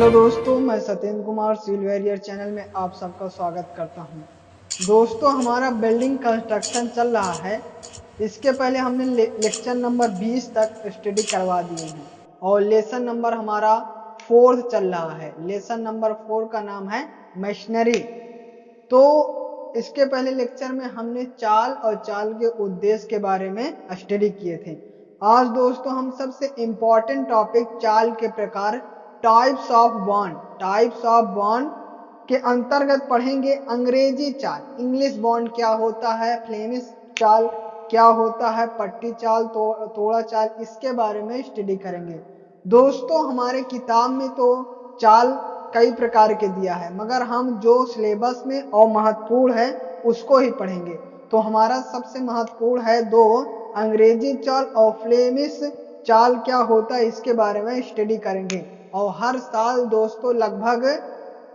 Hello दोस्तों, मैं Satyendra Kumar civil channel में आप सबका स्वागत करता हूं। दोस्तों, हमारा बिल्डिंग कंस्ट्रक्शन चल रहा है। इसके पहले हमने लेक्चर नंबर 20 तक स्टडी करवा दिए हैं और लेसन नंबर हमारा 4 चल रहा है। लेसन नंबर 4 का नाम है मशीनरी। तो इसके पहले लेक्चर में हमने चाल और चाल के उद्देश्य के बारे में स्टडी किए थे। आज दोस्तों हम सबसे इम्पोर्टेंट टॉपिक चाल के प्रकार टाइप्स ऑफ बॉन्ड के अंतर्गत पढ़ेंगे। अंग्रेजी चाल, इंग्लिश बॉन्ड क्या होता है, फ्लेमिश चाल क्या होता है, पट्टी चाल, तोड़ा चाल, इसके बारे में स्टडी करेंगे। दोस्तों, हमारे किताब में तो चाल कई प्रकार के दिया है, मगर हम जो सिलेबस में और महत्वपूर्ण है उसको ही पढ़ेंगे। तो हमारा सबसे महत्वपूर्ण है दो, अंग्रेजी चाल और फ्लेमिश चाल क्या होता है इसके बारे में स्टडी करेंगे। और हर साल दोस्तों लगभग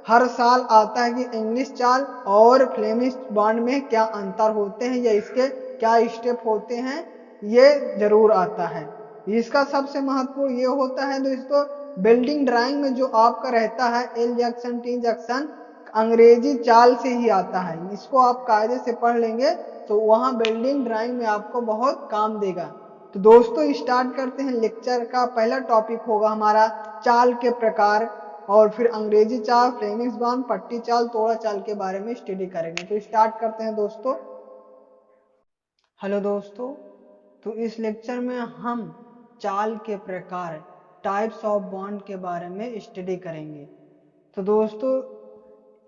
हर साल आता है कि इंग्लिश चाल और फ्लेमिश बॉन्ड में क्या अंतर होते हैं या इसके क्या स्टेप होते हैं, ये जरूर आता है। इसका सबसे महत्वपूर्ण ये होता है दोस्तों, बिल्डिंग ड्राइंग में जो आपका रहता है एल जंक्शन टी जंक्शन अंग्रेजी चाल से ही आता है। इसको आप कायदे से पढ़ लेंगे तो वहां बिल्डिंग ड्राइंग में आपको बहुत काम देगा। तो दोस्तों स्टार्ट करते हैं। लेक्चर का पहला टॉपिक होगा हमारा चाल के प्रकार, और फिर अंग्रेजी चाल, फ्लेमिश बॉन्ड, पट्टी चाल, तोड़ा चाल के बारे में स्टडी करेंगे। तो स्टार्ट करते हैं दोस्तों। हेलो दोस्तों, तो इस लेक्चर में हम चाल के प्रकार, टाइप्स ऑफ बॉन्ड के बारे में स्टडी करेंगे। तो दोस्तों,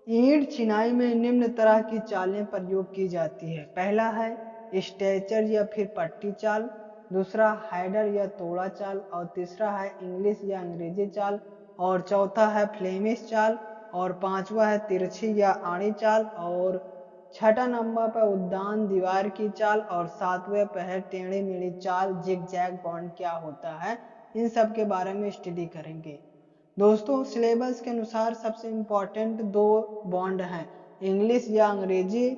ईंट चिनाई में निम्न तरह की चालें प्रयोग की जाती है। पहला है स्ट्रेचर या फिर पट्टी चाल, दूसरा हैडर या तोड़ा चाल, और तीसरा है इंग्लिश या अंग्रेजी चाल, और चौथा है फ्लेमिश चाल, और पांचवा है तिरछी या आड़ी चाल, और छठा नंबर पर उद्यान दीवार की चाल, और सातवें पर है टेढ़ी मेढ़ी चाल, जिग जैग बॉन्ड क्या होता है, इन सब के बारे में स्टडी करेंगे। दोस्तों, सिलेबस के अनुसार सबसे इम्पोर्टेंट दो बॉन्ड हैं, इंग्लिश या अंग्रेजी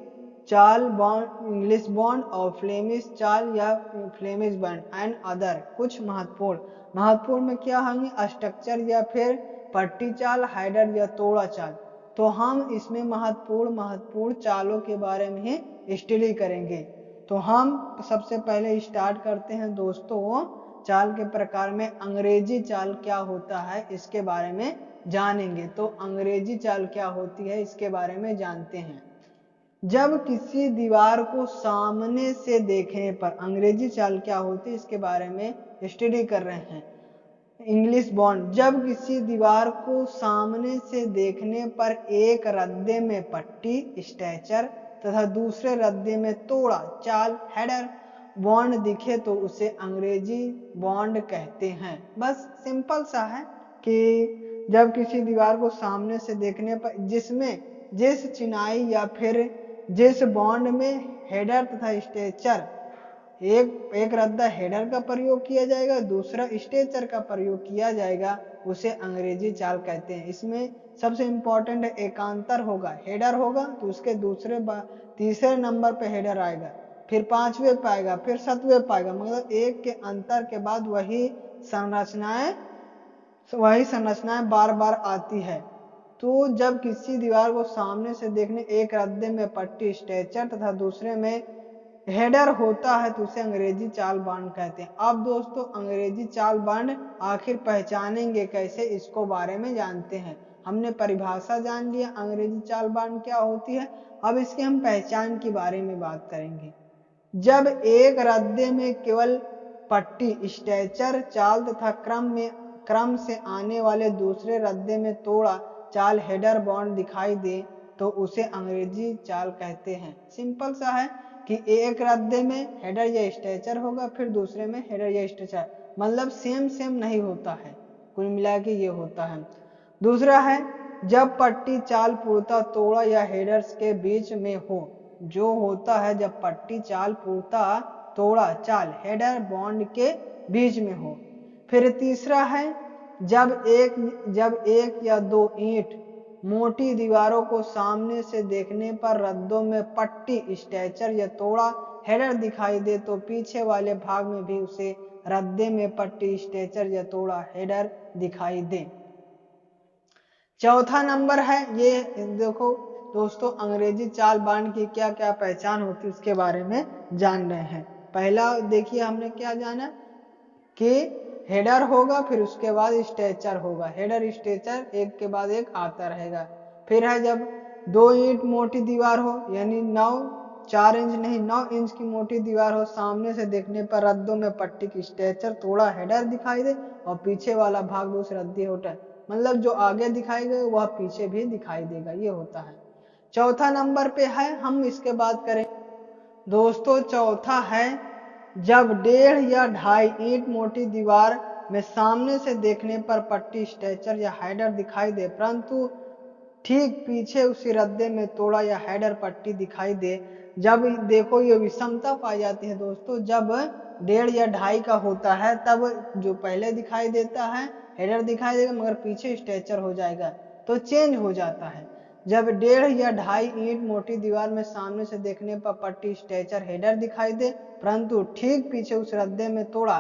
चाल बॉन्ड, इंग्लिश बॉन्ड, और फ्लेमिश चाल या फ्लेमिश बॉन्ड एंड अदर। कुछ महत्वपूर्ण में क्या होंगे, स्ट्रक्चर या फिर पट्टी चाल, हैडर या तोड़ा चाल। तो हम इसमें महत्वपूर्ण चालों के बारे में ही स्टडी करेंगे। तो हम सबसे पहले स्टार्ट करते हैं दोस्तों, चाल के प्रकार में अंग्रेजी चाल क्या होता है इसके बारे में जानेंगे। तो अंग्रेजी चाल क्या होती है इसके बारे में जानते हैं। जब किसी दीवार को सामने से देखने पर, अंग्रेजी चाल क्या होती है इसके बारे में स्टडी कर रहे हैं। इंग्लिश बॉन्ड, जब किसी दीवार को सामने से देखने पर एक रद्दे में पट्टी स्ट्रेचर तथा दूसरे रद्दे में तोड़ा चाल हैडर बॉन्ड दिखे तो उसे अंग्रेजी बॉन्ड कहते हैं। बस सिंपल सा है कि जब किसी दीवार को सामने से देखने पर जिसमें जिस चिनाई या फिर जिस बॉन्ड में हेडर तथा स्ट्रेचर, एक रद्दा हेडर का प्रयोग किया जाएगा, दूसरा स्ट्रेचर का प्रयोग किया जाएगा, उसे अंग्रेजी चाल कहते हैं। इसमें सबसे इंपॉर्टेंट एकांतर होगा, हेडर होगा तो उसके तीसरे नंबर पे हेडर आएगा, फिर पांचवे पे आएगा, फिर सातवें पे आएगा। मतलब एक के अंतर के बाद वही संरचनाएं बार बार आती है। तो जब किसी दीवार को सामने से देखने एक रद्दे में पट्टी स्ट्रेचर तथा दूसरे में हेडर होता है तो उसे अंग्रेजी चाल बॉन्ड कहते हैं। अब दोस्तों, अंग्रेजी चाल बॉन्ड आखिर पहचानेंगे कैसे, इसको बारे में जानते हैं। हमने परिभाषा जान लिया अंग्रेजी चाल बॉन्ड क्या होती है, अब इसके हम पहचान के बारे में बात करेंगे। जब एक रद्दे में केवल पट्टी स्ट्रेचर चाल तथा क्रम से आने वाले दूसरे रद्दे में तोड़ा चाल हेडर बॉन्ड दिखाई दे तो उसे अंग्रेजी चाल कहते हैं। सिंपल सा है कि एक रद्दे में हेडर या स्ट्रेचर होगा, फिर दूसरे में हेडर या स्ट्रेचर, मतलब सेम नहीं होता है, कुल मिला के ये होता है। दूसरा है जब पट्टी चाल पूर्णतः तोड़ा या हेडर्स के बीच में हो, जो होता है जब पट्टी चाल पूर्णतः तोड़ा चाल हेडर बॉन्ड के बीच में हो। फिर तीसरा है जब एक या दो ईंट मोटी दीवारों को सामने से देखने पर रद्दों में पट्टी स्ट्रेचर या तोड़ा हेडर दिखाई दे तो पीछे वाले भाग में भी उसे रद्दे में पट्टी स्ट्रेचर या तोड़ा हेडर दिखाई दे। चौथा नंबर है, ये देखो दोस्तों, अंग्रेजी चाल बांड की क्या क्या पहचान होती है उसके बारे में जान रहे हैं। पहला देखिए हमने क्या जाना कि हेडर होगा, फिर उसके बाद स्ट्रेचर होगा, हेडर स्ट्रेचर एक के बाद एक आता रहेगा। फिर है जब 2 ईंट मोटी दीवार हो, यानी 4 इंच नहीं 9 इंच की मोटी दीवार हो, सामने से देखने पर रद्दों में पट्टी की स्ट्रेचर थोड़ा हेडर दिखाई दे और पीछे वाला भाग दूसरे रद्दी होता, मतलब जो आगे दिखाई गए वह पीछे भी दिखाई देगा, ये होता है। चौथा नंबर पे है, हम इसके बात करें दोस्तों, चौथा है जब 1.5 या 2.5 ईंट मोटी दीवार में सामने से देखने पर पट्टी स्ट्रेचर या हेडर दिखाई दे, परंतु ठीक पीछे उसी रद्दे में तोड़ा या हेडर पट्टी दिखाई दे। जब देखो ये विषमता पाई जाती है दोस्तों, जब 1.5 या 2.5 का होता है तब जो पहले दिखाई देता है हेडर दिखाई देगा, मगर पीछे स्ट्रेचर हो जाएगा, तो चेंज हो जाता है। जब 1.5 या 2.5 ईंट मोटी दीवार में सामने से देखने पर पट्टी स्ट्रेचर हेडर दिखाई दे, परंतु ठीक पीछे उस रद्दे में तोड़ा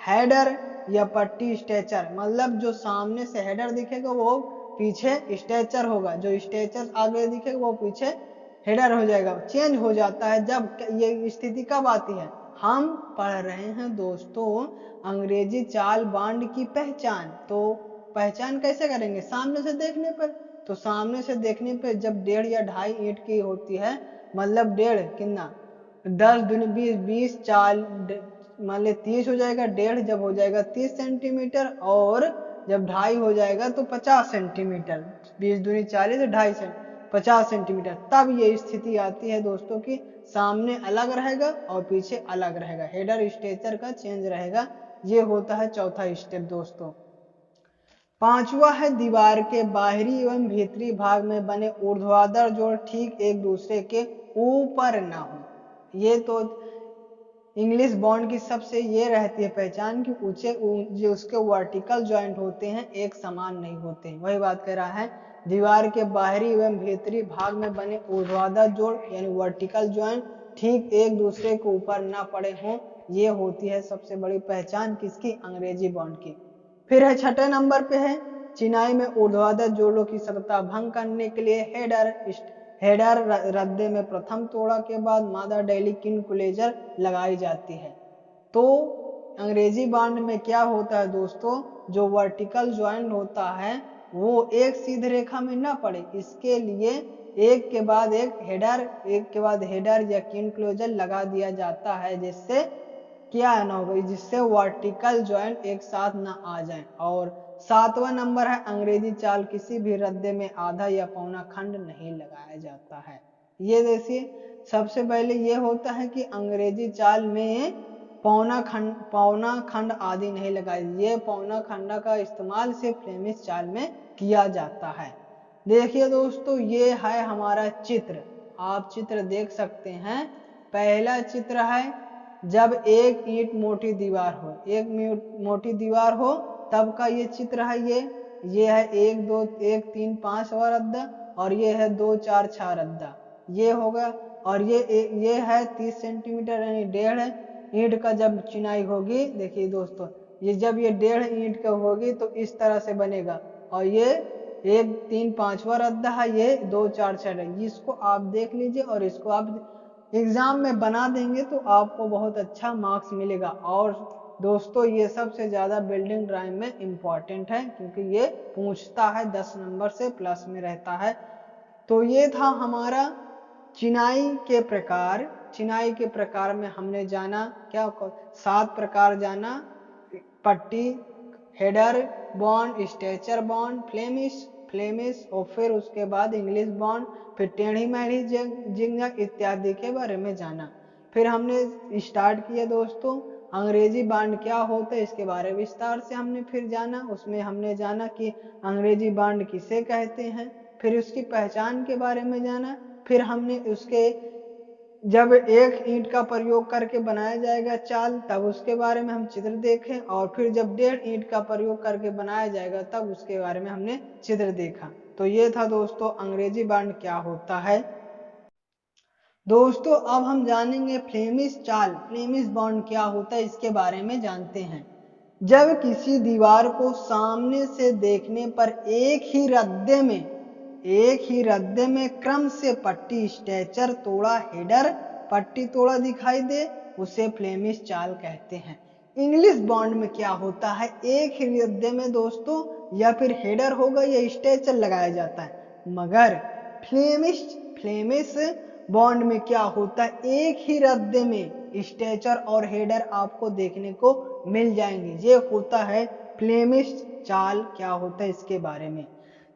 हेडर या पट्टी स्ट्रेचर, मतलब जो सामने से हेडर दिखेगा वो पीछे स्ट्रेचर होगा, जो स्ट्रेचर आगे दिखेगा वो पीछे हेडर हो जाएगा, चेंज हो जाता है। जब ये स्थिति कब आती है, हम पढ़ रहे हैं दोस्तों अंग्रेजी चाल बांड की पहचान, तो पहचान कैसे करेंगे, सामने से देखने पर। तो सामने से देखने पर जब 1.5 या 2.5 ईंट की होती है, मतलब 1.5 कितना 10 दूनी 20 20 4 मान ले 30 हो जाएगा, 1.5 जब हो जाएगा 30 सेंटीमीटर, और जब 2.5 हो जाएगा तो 50 सेंटीमीटर, 20 दूनी 40 तो 2.5 50 सेंटीमीटर, तब ये स्थिति आती है दोस्तों की सामने अलग रहेगा और पीछे अलग रहेगा, हेडर स्ट्रेचर का चेंज रहेगा। ये होता है चौथा स्टेप दोस्तों। पांचवा है दीवार के बाहरी एवं भीतरी भाग में बने ऊर्ध्वाधर जोड़ ठीक एक दूसरे के ऊपर ना हो। ये तो इंग्लिश बॉन्ड की सबसे ये रहती है पहचान कि ऊंचे जो उसके वर्टिकल जॉइंट होते हैं एक समान नहीं होते हैं। वही बात कर रहा है, दीवार के बाहरी एवं भीतरी भाग में बने ऊर्ध्वाधर जोड़ यानी वर्टिकल जॉइंट ठीक एक दूसरे के ऊपर ना पड़े हों, ये होती है सबसे बड़ी पहचान किसकी, अंग्रेजी बॉन्ड की। फिर है छठे नंबर पे है, चिनाई में ऊर्ध्वाधर जोड़ों की सतह भंग करने के लिए हेडर रद्दे में प्रथम तोड़ा के बाद मादा डेलिक इनक्लोजर लगाई जाती है। तो अंग्रेजी बांड में क्या होता है दोस्तों, जो वर्टिकल ज्वाइंट होता है वो एक सीधी रेखा में ना पड़े, इसके लिए एक के बाद हेडर या इनक्लोजर लगा दिया जाता है, जिससे क्या ना होगा, जिससे वर्टिकल ज्वाइंट एक साथ ना आ जाए। और 7वां नंबर है, अंग्रेजी चाल किसी भी रद्दे में आधा या पौना खंड नहीं लगाया जाता है। ये देखिए सबसे पहले ये होता है कि अंग्रेजी चाल में पौना खंड आदि नहीं लगाए, ये पौना खंड का इस्तेमाल सिर्फ फ्लेमिश चाल में किया जाता है। देखिए दोस्तों ये है हमारा चित्र, आप चित्र देख सकते हैं। पहला चित्र है जब एक ईंट मोटी दीवार हो, एक मोटी दीवार हो तब का ये चित्र है। ये है 1 2 1 3 5 रद्दा, और ये है 2 4 6 रद्दा, ये होगा। और ये है 30 सेंटीमीटर यानी 1.5 ईंट का जब चिनाई होगी, देखिए दोस्तों ये जब ये 1.5 ईंट का होगी तो इस तरह से बनेगा, और ये 1 3 5 रद्दा है, ये 2 4 6 है। इसको आप देख लीजिए और इसको आप एग्जाम में बना देंगे तो आपको बहुत अच्छा मार्क्स मिलेगा। और दोस्तों ये सबसे ज्यादा बिल्डिंग ड्राइंग में इम्पोर्टेंट है, क्योंकि ये पूछता है 10 नंबर से प्लस में रहता है। तो ये था हमारा चिनाई के प्रकार। चिनाई के प्रकार में हमने जाना क्या, 7 प्रकार जाना, पट्टी, header bond, stretcher bond, Flemish और फिर उसके बाद इंग्लिश बॉन्ड, फिर टेढ़ी मेढ़ी जिगजैग इत्यादि के बारे में जाना। फिर हमने स्टार्ट किया दोस्तों अंग्रेजी बांड क्या होता है, इसके बारे में विस्तार से हमने फिर जाना। उसमें हमने जाना कि अंग्रेजी बांड किसे कहते हैं, फिर उसकी पहचान के बारे में जाना। फिर हमने उसके जब एक ईंट का प्रयोग करके बनाया जाएगा चाल तब उसके बारे में हम चित्र देखें, और फिर जब 1.5 ईंट का प्रयोग करके बनाया जाएगा तब उसके बारे में हमने चित्र देखा। तो ये था दोस्तों अंग्रेजी बांड क्या होता है। दोस्तों अब हम जानेंगे फ्लेमिश चाल, फ्लेमिश बॉन्ड क्या होता है इसके बारे में जानते हैं। जब किसी दीवार को सामने से देखने पर एक ही रद्दे में क्रम से पट्टी स्ट्रेचर तोड़ा हेडर पट्टी तोड़ा दिखाई दे, उसे फ्लेमिश चाल कहते हैं। इंग्लिश बॉन्ड में क्या होता है, एक ही रद्दे में दोस्तों या फिर हेडर होगा या स्ट्रेचर लगाया जाता है, मगर फ्लेमिश बॉन्ड में क्या होता है, एक ही रद्दे में स्ट्रेचर और हेडर आपको देखने को मिल जाएंगे। ये होता है फ्लेमिश चाल। क्या होता है इसके बारे में,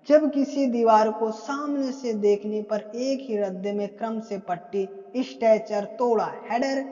जब किसी दीवार को सामने से देखने पर एक ही रद्दे में क्रम से पट्टी स्ट्रेचर तोड़ा हेडर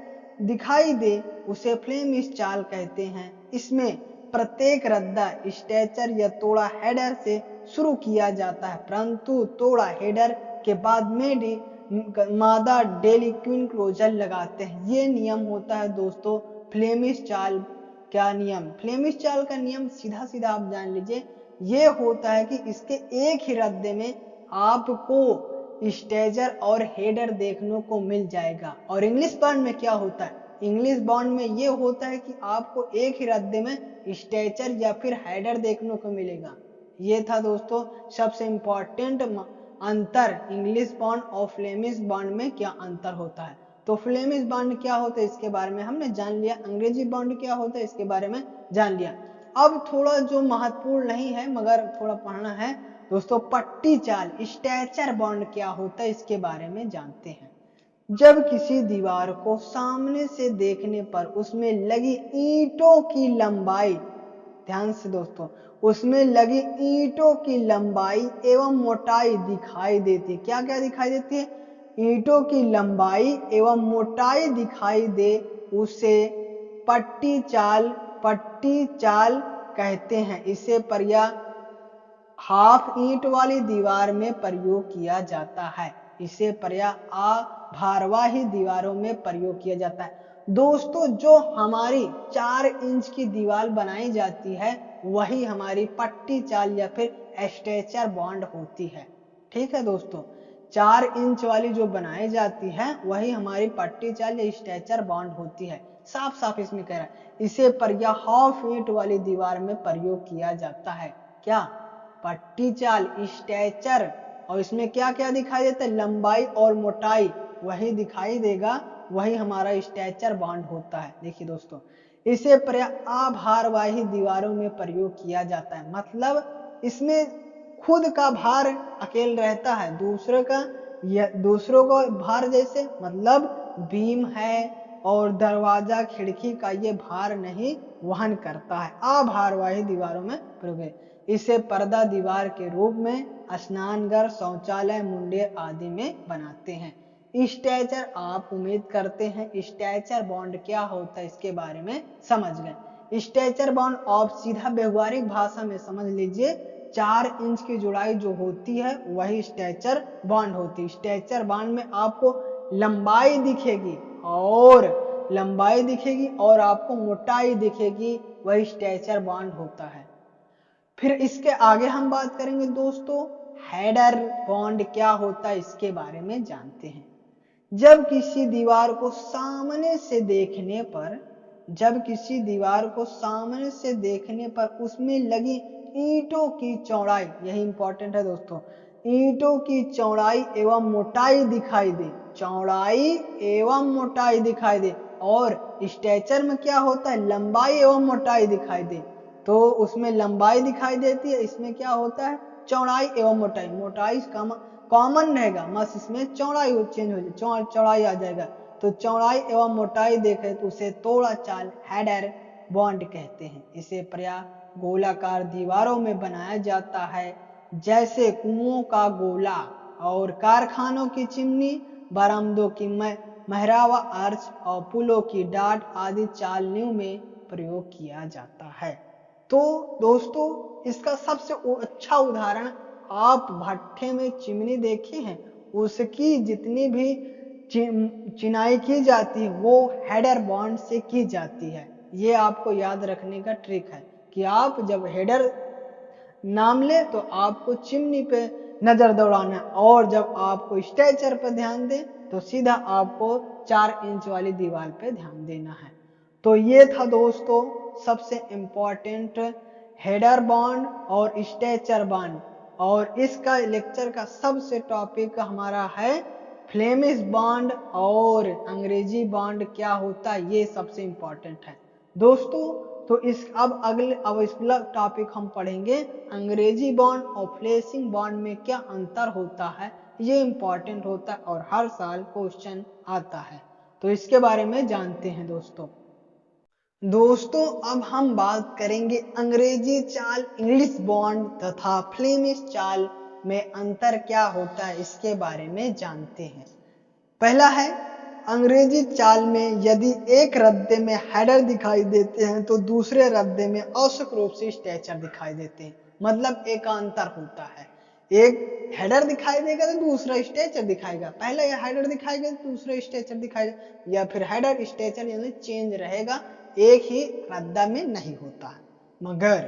दिखाई दे, उसे फ्लेमिश चाल कहते हैं। इसमें प्रत्येक रद्दा स्ट्रेचर या तोड़ा हेडर से शुरू किया जाता है, परंतु तोड़ा हेडर के बाद में मादा डेलिक्विन क्लोजर लगाते हैं। ये नियम होता है दोस्तों फ्लेमिश चाल। क्या नियम, फ्लेमिश चाल का नियम सीधा सीधा आप जान लीजिए, ये होता है कि इसके एक ही रद्दे में आपको स्ट्रेचर और हेडर देखने को मिल जाएगा। और इंग्लिश बॉन्ड में क्या होता है, इंग्लिश बॉन्ड में ये होता है कि आपको एक ही रद्दे में स्ट्रेचर या फिर हेडर देखने को मिलेगा। ये था दोस्तों सबसे इंपॉर्टेंट अंतर, इंग्लिश बॉन्ड और फ्लेमिश बॉन्ड में क्या अंतर होता है। तो फ्लेमिश बॉन्ड क्या होता है इसके बारे में हमने जान लिया, अंग्रेजी बॉन्ड क्या होता है इसके बारे में जान लिया। अब थोड़ा जो महत्वपूर्ण नहीं है मगर थोड़ा पढ़ना है दोस्तों, पट्टी चाल स्ट्रेचर बॉन्ड क्या होता है इसके बारे में जानते हैं। जब किसी दीवार को सामने से देखने पर उसमें लगी ईंटों की लंबाई, ध्यान से दोस्तों, उसमें लगी ईंटों की लंबाई एवं मोटाई दिखाई देती, क्या क्या दिखाई देती है, ईंटों की लंबाई एवं मोटाई दिखाई दे, उसे पट्टी चाल कहते हैं। इसे हाफ ईंट वाली दीवार में प्रयोग किया जाता है, इसे भारवाही दीवारों में प्रयोग किया जाता है। दोस्तों जो हमारी 4 इंच की दीवार बनाई जाती है वही हमारी पट्टी चाल या फिर स्ट्रेचर बॉन्ड होती है। ठीक है दोस्तों, 4 इंच वाली जो बनाई जाती है वही हमारी पट्टी चाल या स्ट्रेचर बॉन्ड होती है। साफ साफ इसमें कह रहा है, इसे हाफ ईंट वाली दीवार में प्रयोग किया जाता है। क्या, पट्टी चाल स्ट्रेचर, और इसमें क्या क्या दिखाई देता है, लंबाई और मोटाई वही दिखाई देगा, वही हमारा स्ट्रेचर बॉन्ड होता है। देखिए दोस्तों, इसे अभारवाही दीवारों में प्रयोग किया जाता है, मतलब इसमें खुद का भार अकेले रहता है, दूसरों का भार जैसे, मतलब बीम है और दरवाजा खिड़की का ये भार नहीं वहन करता है, अभारवाही दीवारों में प्रयोग है। इसे पर्दा दीवार के रूप में स्नानघर, शौचालय, मुंडेर आदि में बनाते हैं। स्ट्रेचर, आप उम्मीद करते हैं स्ट्रेचर बॉन्ड क्या होता है इसके बारे में समझ गए। स्ट्रेचर बॉन्ड आप सीधा व्यवहारिक भाषा में समझ लीजिए, 4 इंच की जुड़ाई जो होती है वही स्ट्रेचर बॉन्ड होती है। स्ट्रेचर बॉन्ड में आपको लंबाई दिखेगी और आपको मोटाई दिखेगी, वही स्ट्रेचर बॉन्ड होता है। फिर इसके आगे हम बात करेंगे दोस्तों, हेडर बॉन्ड क्या होता है इसके बारे में जानते हैं। जब किसी दीवार को सामने से देखने पर उसमें लगी ईंटों की चौड़ाई, यही इंपॉर्टेंट है दोस्तों, ईंटों की चौड़ाई एवं मोटाई दिखाई दे, और स्ट्रेचर में क्या होता है, लंबाई एवं मोटाई दिखाई दे, तो उसमें लंबाई दिखाई देती है, इसमें क्या होता है, चौड़ाई एवं मोटाई कॉमन रहेगा, बस इसमें चौड़ाई चेंज हो जाए, चौड़ाई आ जाएगा, तो चौड़ाई एवं मोटाई देखे तो उसे तोड़ा चाल हेडर बॉन्ड कहते हैं। इसे प्रायः गोलाकार दीवारों में बनाया जाता है, जैसे कुओं का गोला और कारखानों की चिमनी, बरामदों की मेहरावा, अर्च और पुलों की डाट आदि चालनियों में प्रयोग किया जाता है। तो दोस्तों इसका सबसे अच्छा उदाहरण, आप भट्ठे में चिमनी देखे हैं, उसकी जितनी भी चिनाई की जाती है वो हेडर बॉन्ड से की जाती है। ये आपको याद रखने का ट्रिक है कि आप जब हेडर नाम ले तो आपको चिमनी पे नजर दौड़ाना, और जब आपको स्ट्रेचर पे ध्यान दे तो सीधा आपको 4 इंच वाली दीवार पे ध्यान देना है। तो ये था दोस्तों सबसे इम्पोर्टेंट हेडर बॉन्ड और स्ट्रेचर बॉन्ड, और इसका लेक्चर का सबसे टॉपिक हमारा है फ्लेमिश बॉन्ड और अंग्रेजी बॉन्ड क्या होता है, ये सबसे इम्पोर्टेंट है दोस्तों। तो अब इस टॉपिक हम पढ़ेंगे अंग्रेजी बॉन्ड और फ्लेमिश बॉन्ड में क्या अंतर होता है, ये इम्पोर्टेंट होता है और हर साल क्वेश्चन आता है, तो इसके बारे में जानते हैं दोस्तों अब हम बात करेंगे अंग्रेजी चाल इंग्लिश बॉन्ड तथा फ्लेमिश चाल में अंतर क्या होता है, इसके बारे में जानते हैं। पहला है अंग्रेजी चाल में यदि एक रद्दे में हेडर दिखाई देते हैं तो दूसरे रद्दे में आवश्यक रूप से स्ट्रेचर दिखाई देते हैं, मतलब एक अंतर होता है, एक हेडर दिखाई देगा तो दूसरा स्ट्रेचर दिखाएगा, पहला यह हेडर दिखाएगा तो दूसरा स्ट्रेचर दिखाएगा, या फिर हेडर स्ट्रेचर यानी चेंज रहेगा, एक ही रद्दा में नहीं होता है। मगर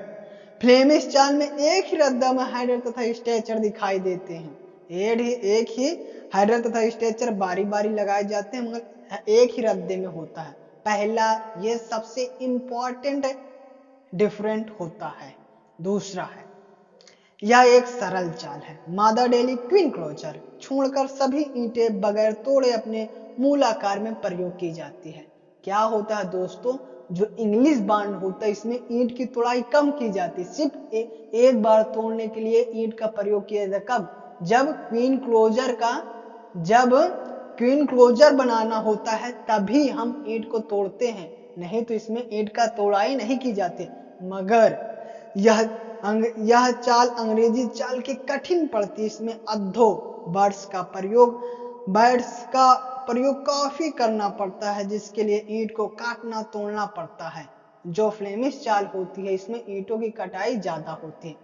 फ्लेमिश चाल में एक ही रद्दा में हेडर तथा स्ट्रेचर दिखाई देते हैं, एक ही हेडर तथा स्ट्रेचर बारी बारी लगाए जाते हैं मगर एक ही रद्दे में होता है। पहला ये सबसे इंपॉर्टेंट डिफरेंट होता है। दूसरा है यह एक सरल चाल है, मादा डेली क्वीन क्लोजर छोड़कर सभी ईंटें बगैर तोड़े अपने मूल आकार में प्रयोग की जाती है। क्या होता है दोस्तों, जो इंग्लिश बॉन्ड होता है इसमें ईंट की तोड़ाई कम की जाती है, सिर्फ एक बार तोड़ने के लिए ईंट का प्रयोग किया जाता है। कब? जब क्वीन क्लोजर बनाना होता है तभी हम ईंट को तोड़ते हैं, नहीं तो इसमें ईंट का तोड़ाई नहीं की जाती। मगर यह चाल अंग्रेजी चाल की कठिन पड़ती है, इसमें अद्धों वर्ड्स का प्रयोग काफी करना पड़ता है, जिसके लिए ईंट को काटना तोड़ना पड़ता है। जो फ्लेमिश चाल होती है इसमें ईंटों की कटाई ज्यादा होती है।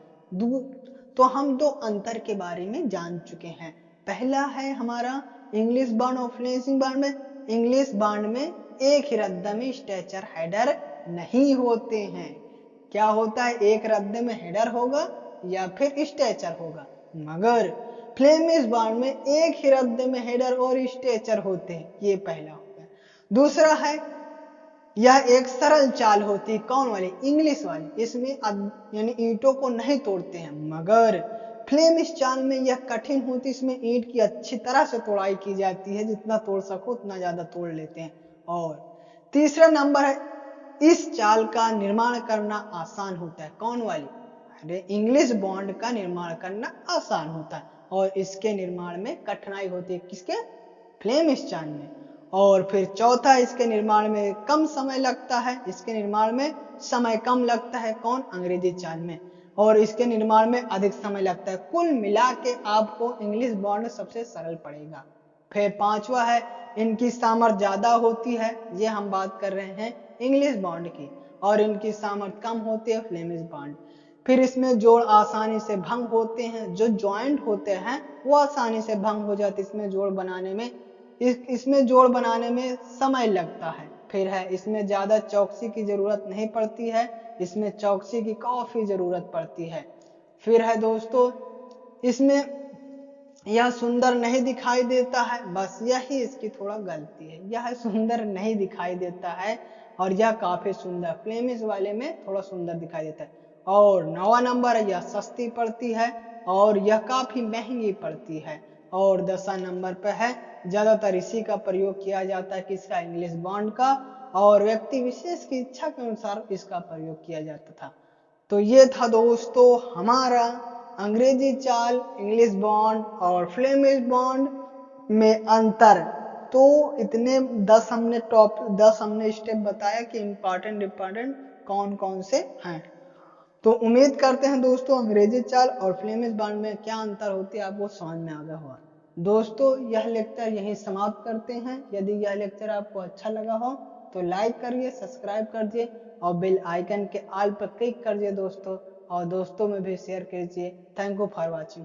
तो हम दो अंतर के बारे में जान चुके हैं। पहला है हमारा इंग्लिश बॉन्ड और फ्लेमिश बॉन्ड में, इंग्लिश बॉन्ड में एक ही रद्दा में स्ट्रेचर हेडर नहीं होते हैं। क्या होता है, एक रद्दे में हेडर होगा या फिर स्ट्रेचर होगा, मगर फ्लेमिश बॉन्ड में एक ही रद्दे में हेडर और स्ट्रेचर होते हैं। ये पहला हो गया। दूसरा है यह एक सरल चाल होती है, कौन वाली? इंग्लिश वाली, इसमें यानी ईंटों को नहीं तोड़ते हैं। मगर फ्लेमिश चाल में यह कठिन होती है, इसमें ईंट की अच्छी तरह से तोड़ाई की जाती है, जितना तोड़ सको उतना ज्यादा तोड़ लेते हैं। और तीसरा नंबर है इस चाल का निर्माण करना आसान होता है, कौन वाली? अरे इंग्लिश बॉन्ड का निर्माण करना आसान होता है और इसके निर्माण में कठिनाई होती है, किसके? फ्लेमिश चाल में। और फिर चौथा, इसके निर्माण में कम समय लगता है, इसके निर्माण में समय कम लगता है, कौन? अंग्रेजी चाल में। और इसके निर्माण में अधिक समय लगता है। कुल मिला के आपको इंग्लिश बॉन्ड सबसे सरल पड़ेगा। फिर पांचवा है इनकी सामर्थ्य ज्यादा होती है, ये हम बात कर रहे हैं इंग्लिश बॉन्ड की, और इनकी सामर्थ्य कम होती है फ्लेमिश बॉन्ड। फिर इसमें जोड़ आसानी से भंग होते हैं, जो ज्वाइंट होते हैं वो आसानी से भंग हो जाते, इसमें जोड़ बनाने में समय लगता है। फिर है इसमें ज्यादा चौकसी की जरूरत नहीं पड़ती है, इसमें चौकसी की काफी जरूरत पड़ती है। फिर है दोस्तों इसमें यह सुंदर नहीं दिखाई देता है, बस यही इसकी थोड़ा गलती है, यह सुंदर नहीं दिखाई देता है और यह काफी सुंदर, फ्लेमिश वाले में थोड़ा सुंदर दिखाई देता है। और 9वां नंबर है यह सस्ती पड़ती है और यह काफी महंगी पड़ती है। और 10वां नंबर पे है ज्यादातर इसी का प्रयोग किया जाता है, किसका? इंग्लिश बॉन्ड का, और व्यक्ति विशेष की इच्छा के अनुसार इसका प्रयोग किया जाता था। तो ये था दोस्तों हमारा अंग्रेजी चाल, इंग्लिश बॉन्ड और फ्लेमिश बॉन्ड में अंतर। तो इतने 10 हमने स्टेप बताया कि इम्पोर्टेंट कौन कौन से हैं। तो उम्मीद करते हैं दोस्तों अंग्रेजी चाल और फ्लेमिश बॉन्ड में क्या अंतर होती है आपको समझ में आ गया होगा। दोस्तों यह लेक्चर यहीं समाप्त करते हैं। यदि यह लेक्चर आपको अच्छा लगा हो तो लाइक करिए, सब्सक्राइब कर दिए और बेल आइकन के ऑल पर क्लिक कर दिए दोस्तों, और दोस्तों में भी शेयर कीजिए। Thank you for watching.